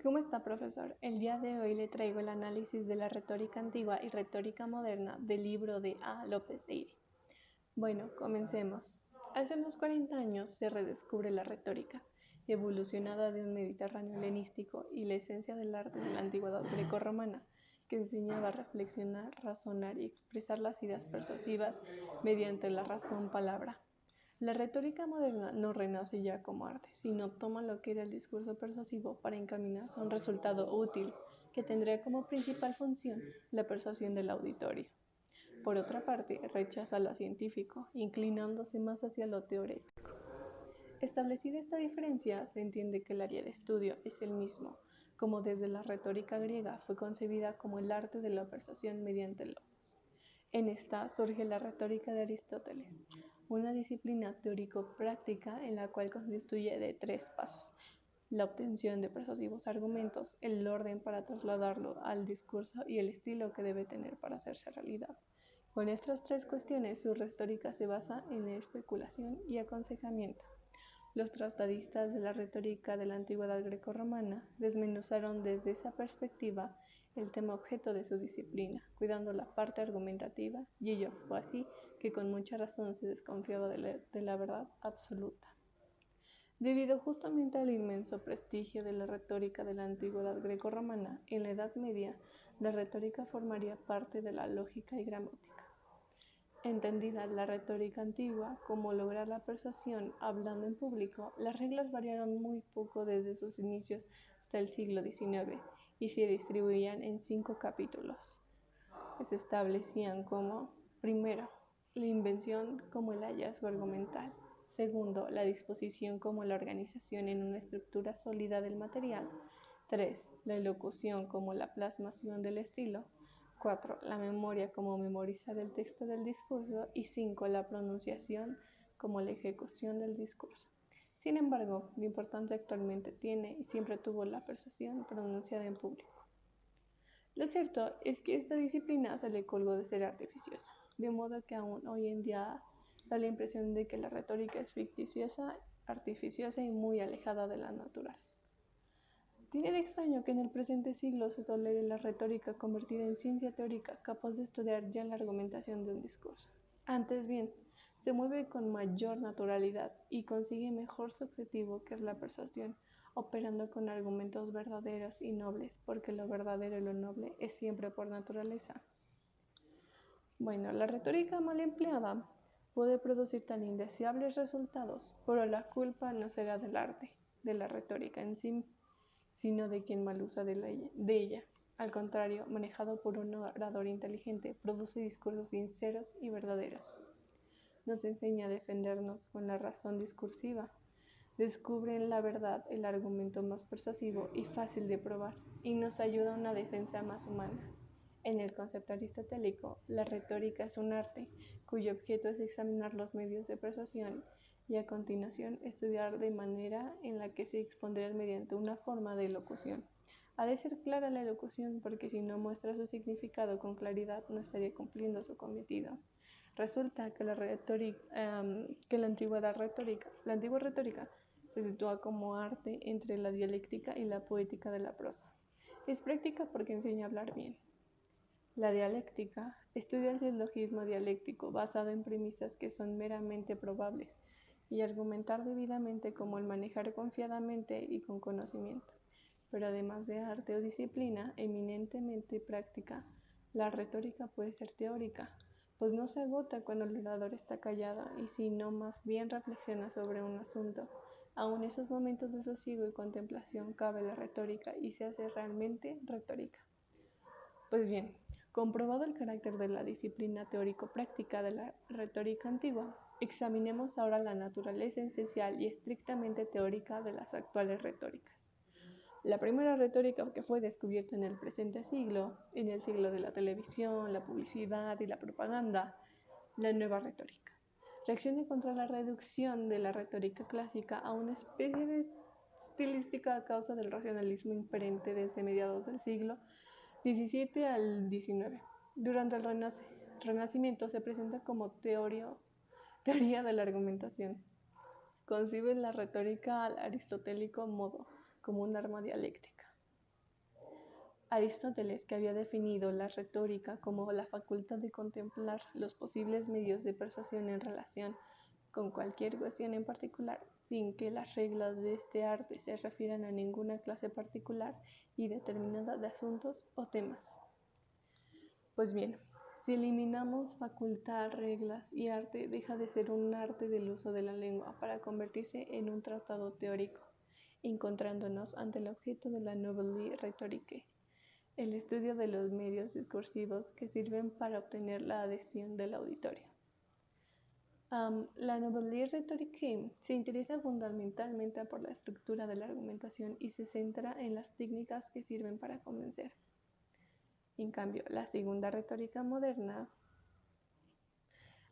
¿Cómo está, profesor? El día de hoy le traigo el análisis de la retórica antigua y retórica moderna del libro de A. López Eire. Bueno, comencemos. Hace unos 40 años se redescubre la retórica, evolucionada de un Mediterráneo helenístico y la esencia del arte de la antigüedad grecorromana, que enseñaba a reflexionar, razonar y expresar las ideas persuasivas mediante la razón-palabra. La retórica moderna no renace ya como arte, sino toma lo que era el discurso persuasivo para encaminarse a un resultado útil que tendría como principal función la persuasión del auditorio. Por otra parte, rechaza lo científico, inclinándose más hacia lo teórico. Establecida esta diferencia, se entiende que el área de estudio es el mismo, como desde la retórica griega fue concebida como el arte de la persuasión mediante el logos. En esta surge la retórica de Aristóteles, una disciplina teórico-práctica en la cual constituye de 3 pasos: la obtención de persuasivos argumentos, el orden para trasladarlo al discurso y el estilo que debe tener para hacerse realidad. Con estas 3 cuestiones, su retórica se basa en especulación y aconsejamiento. Los tratadistas de la retórica de la antigüedad grecorromana desmenuzaron desde esa perspectiva el tema objeto de su disciplina, cuidando la parte argumentativa, y ello fue así que con mucha razón se desconfiaba de la verdad absoluta. Debido justamente al inmenso prestigio de la retórica de la antigüedad grecorromana, en la Edad Media la retórica formaría parte de la lógica y gramática. Entendida la retórica antigua como lograr la persuasión hablando en público, las reglas variaron muy poco desde sus inicios hasta el siglo XIX y se distribuían en 5 capítulos. Se establecían como: primero, la invención como el hallazgo argumental; segundo, la disposición como la organización en una estructura sólida del material; 3, la elocución como la plasmación del estilo; 4, la memoria como memorizar el texto del discurso; y 5, la pronunciación como la ejecución del discurso. Sin embargo, la importancia actualmente tiene y siempre tuvo la persuasión pronunciada en público. Lo cierto es que esta disciplina se le colgó de ser artificiosa, de modo que aún hoy en día da la impresión de que la retórica es ficticiosa, artificiosa y muy alejada de la natural. Tiene de extraño que en el presente siglo se tolere la retórica convertida en ciencia teórica capaz de estudiar ya la argumentación de un discurso. Antes bien, se mueve con mayor naturalidad y consigue mejor su objetivo, que es la persuasión, operando con argumentos verdaderos y nobles, porque lo verdadero y lo noble es siempre por naturaleza. Bueno, la retórica mal empleada puede producir tan indeseables resultados, pero la culpa no será del arte, de la retórica en sí, sino de quien mal usa de ella. Al contrario, manejado por un orador inteligente, produce discursos sinceros y verdaderos. Nos enseña a defendernos con la razón discursiva. Descubre en la verdad el argumento más persuasivo y fácil de probar, y nos ayuda a una defensa más humana. En el concepto aristotélico, la retórica es un arte cuyo objeto es examinar los medios de persuasión y a continuación estudiar de manera en la que se expondrán mediante una forma de elocución. Ha de ser clara la elocución, porque si no muestra su significado con claridad no estaría cumpliendo su cometido. Resulta que la antigua retórica se sitúa como arte entre la dialéctica y la poética de la prosa. Es práctica porque enseña a hablar bien. La dialéctica estudia el silogismo dialéctico basado en premisas que son meramente probables, y argumentar debidamente como el manejar confiadamente y con conocimiento. Pero además de arte o disciplina eminentemente práctica, la retórica puede ser teórica, pues no se agota cuando el orador está callado, y sino más bien reflexiona sobre un asunto. Aun en esos momentos de sosiego y contemplación cabe la retórica y se hace realmente retórica. Pues bien, comprobado el carácter de la disciplina teórico-práctica de la retórica antigua, examinemos ahora la naturaleza esencial y estrictamente teórica de las actuales retóricas. La primera retórica que fue descubierta en el presente siglo, en el siglo de la televisión, la publicidad y la propaganda, la nueva retórica. Reacciona contra la reducción de la retórica clásica a una especie de estilística a causa del racionalismo imperante desde mediados del siglo XVII al XIX. Durante el Renacimiento se presenta como teoría de la argumentación. Concibe la retórica al aristotélico modo como un arma dialéctica. Aristóteles, que había definido la retórica como la facultad de contemplar los posibles medios de persuasión en relación con cualquier cuestión en particular, sin que las reglas de este arte se refieran a ninguna clase particular y determinada de asuntos o temas. Pues bien, si eliminamos facultad, reglas y arte, deja de ser un arte del uso de la lengua para convertirse en un tratado teórico, encontrándonos ante el objeto de la Nouvelle Rhétorique, el estudio de los medios discursivos que sirven para obtener la adhesión del auditorio. La Nouvelle Rhétorique se interesa fundamentalmente por la estructura de la argumentación y se centra en las técnicas que sirven para convencer. En cambio, la segunda retórica moderna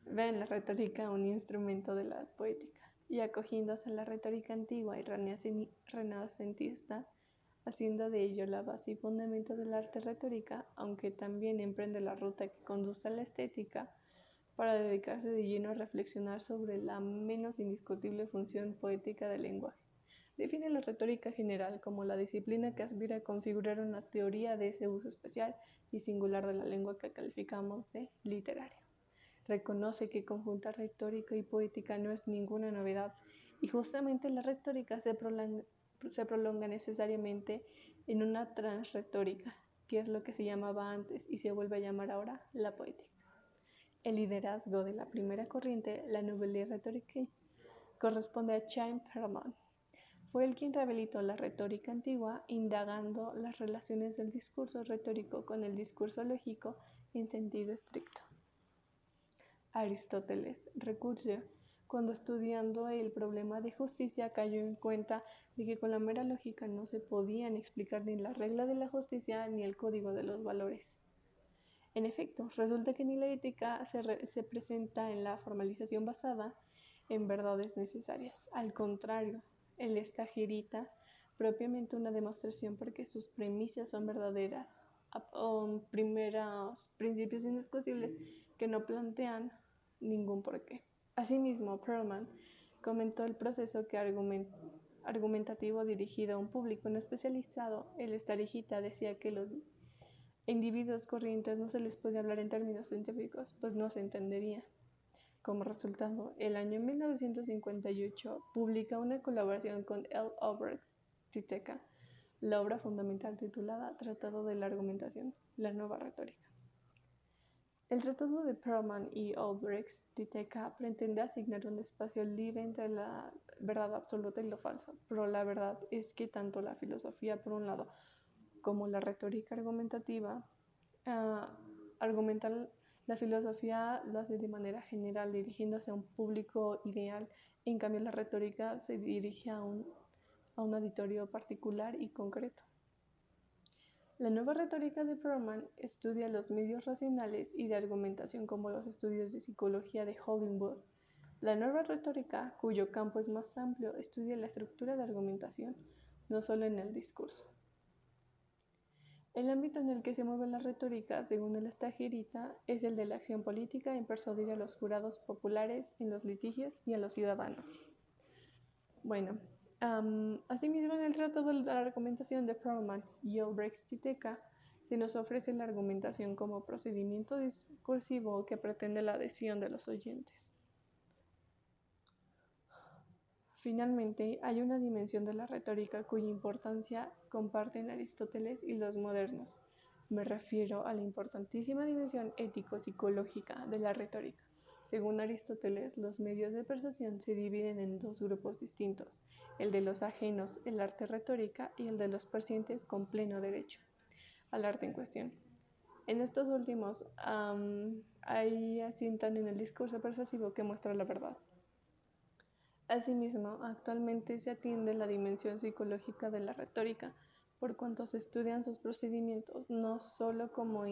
ve en la retórica un instrumento de la poética y acogiéndose a la retórica antigua y renacentista, haciendo de ello la base y fundamento del arte retórica, aunque también emprende la ruta que conduce a la estética para dedicarse de lleno a reflexionar sobre la menos indiscutible función poética del lenguaje. Define la retórica general como la disciplina que aspira a configurar una teoría de ese uso especial y singular de la lengua que calificamos de literario. Reconoce que conjuntar retórica y poética no es ninguna novedad, y justamente la retórica se prolonga necesariamente en una transretórica, que es lo que se llamaba antes y se vuelve a llamar ahora la poética. El liderazgo de la primera corriente, la Nouvelle Rhétorique, corresponde a Chaim Perelman. Fue él quien rehabilitó la retórica antigua, indagando las relaciones del discurso retórico con el discurso lógico en sentido estricto. Aristóteles recurrió, cuando estudiando el problema de justicia, cayó en cuenta de que con la mera lógica no se podían explicar ni la regla de la justicia ni el código de los valores. En efecto, resulta que ni la ética se presenta en la formalización basada en verdades necesarias. Al contrario, el estagirita propiamente una demostración porque sus premisas son verdaderas, primeros principios indiscutibles que no plantean ningún porqué. Asimismo, Perelman comentó el proceso que argumentativo dirigido a un público no especializado. El estagirita decía que los individuos corrientes no se les puede hablar en términos científicos, pues no se entendería. Como resultado, el año 1958 publica una colaboración con L. Albrecht Titeca, la obra fundamental titulada Tratado de la Argumentación, la Nueva Retórica. El tratado de Perelman y Albrecht Titeca pretende asignar un espacio libre entre la verdad absoluta y lo falso, pero la verdad es que tanto la filosofía, por un lado, como la retórica argumentativa, la filosofía lo hace de manera general, dirigiéndose a un público ideal. En cambio, la retórica se dirige a un auditorio particular y concreto. La nueva retórica de Perelman estudia los medios racionales y de argumentación como los estudios de psicología de Hollingwood. La nueva retórica, cuyo campo es más amplio, estudia la estructura de argumentación, no solo en el discurso. El ámbito en el que se mueve la retórica, según el estagirita, es el de la acción política en persuadir a los jurados populares en los litigios y a los ciudadanos. Bueno, asimismo, en el Tratado de la Argumentación de Perelman y Albrecht Titeca se nos ofrece la argumentación como procedimiento discursivo que pretende la adhesión de los oyentes. Finalmente, hay una dimensión de la retórica cuya importancia comparten Aristóteles y los modernos. Me refiero a la importantísima dimensión ético-psicológica de la retórica. Según Aristóteles, los medios de persuasión se dividen en dos grupos distintos, el de los ajenos, el arte retórica, y el de los presentes con pleno derecho al arte en cuestión. En estos últimos, ahí asientan en el discurso persuasivo que muestra la verdad. Asimismo, actualmente se atiende la dimensión psicológica de la retórica, por cuanto se estudian sus procedimientos no solo como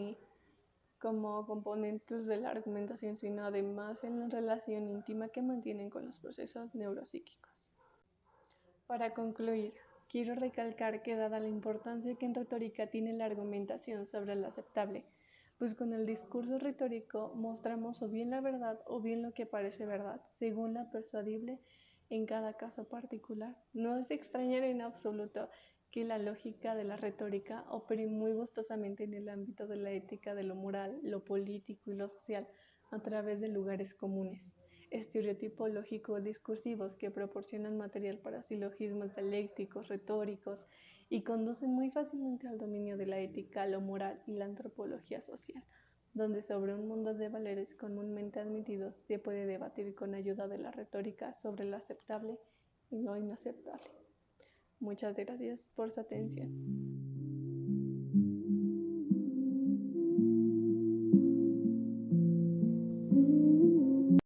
componentes de la argumentación, sino además en la relación íntima que mantienen con los procesos neuropsíquicos. Para concluir, quiero recalcar que dada la importancia que en retórica tiene la argumentación sobre lo aceptable, pues con el discurso retórico mostramos o bien la verdad o bien lo que parece verdad, según la persuadible en cada caso particular. No es de extrañar en absoluto que la lógica de la retórica opere muy gustosamente en el ámbito de la ética, de lo moral, lo político y lo social, a través de lugares comunes, estereotipológicos discursivos que proporcionan material para silogismos dialécticos, retóricos y conducen muy fácilmente al dominio de la ética, lo moral y la antropología social, donde sobre un mundo de valores comúnmente admitidos se puede debatir con ayuda de la retórica sobre lo aceptable y lo inaceptable. Muchas gracias por su atención.